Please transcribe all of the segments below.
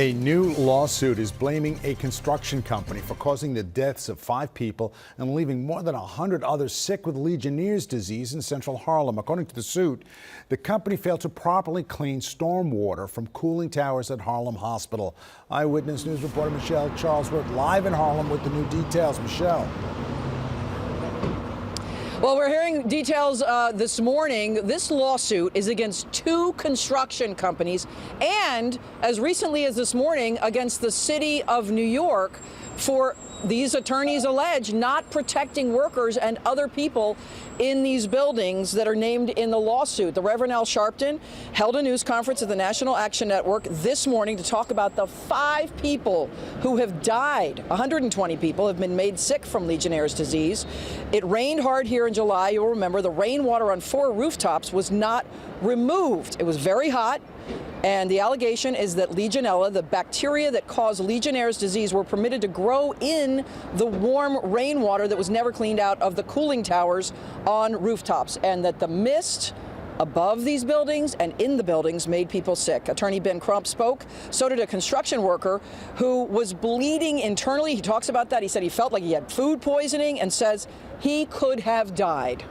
A new lawsuit is blaming a construction company for causing the deaths of 5 people and leaving more than 100 others sick with Legionnaires' disease in central Harlem. According to the suit, the company failed to properly clean storm water from cooling towers at Harlem Hospital. Eyewitness News reporter Michelle Charlesworth live in Harlem with the new details. Michelle. Well, we're hearing details this morning. This lawsuit is against 2 construction companies and, as recently as this morning, against the city of New York for, these attorneys allege, not protecting workers and other people in these buildings that are named in the lawsuit. The Reverend Al Sharpton held a news conference at the National Action Network this morning to talk about the 5 people who have died. 120 people have been made sick from Legionnaires' disease. It rained hard here in July. You'll remember the rainwater on 4 rooftops was not removed. It was very hot. And the allegation is that Legionella, the bacteria that cause Legionnaires' disease, were permitted to grow in the warm rainwater that was never cleaned out of the cooling towers on rooftops, and that the mist above these buildings and in the buildings made people sick. Attorney Ben Crump spoke. So did a construction worker who was bleeding internally. He talks about that. He said he felt like he had food poisoning and says he could have died.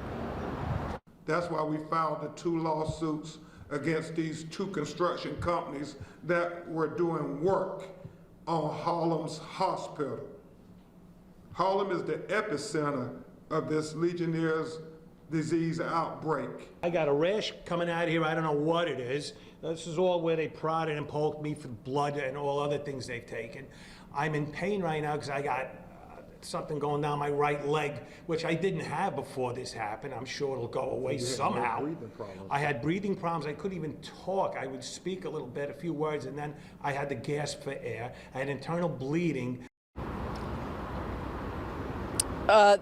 That's why we filed the 2 lawsuits against these 2 construction companies that were doing work on Harlem's hospital. Harlem is the epicenter of this Legionnaires' disease outbreak. I got a rash coming out of here. I don't know what it is. This is all where they prodded and poked me for blood and all other things they've taken. I'm in pain right now because I got something going down my right leg, which I didn't have before this happened. I'm sure it'll go away somehow. I had breathing problems. I couldn't even talk. I would speak a little bit, a few words, and then I had to gasp for air. I had internal bleeding.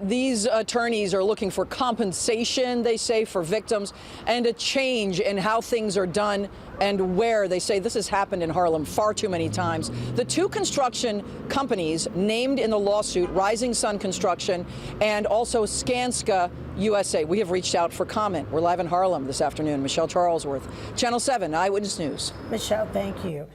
These attorneys are looking for compensation, they say, for victims and a change in how things are done and where. They say this has happened in Harlem far too many times. The 2 construction companies named in the lawsuit, Rising Sun Construction and also Skanska USA. We have reached out for comment. We're live in Harlem this afternoon. Michelle Charlesworth, Channel 7 Eyewitness News. Michelle, thank you.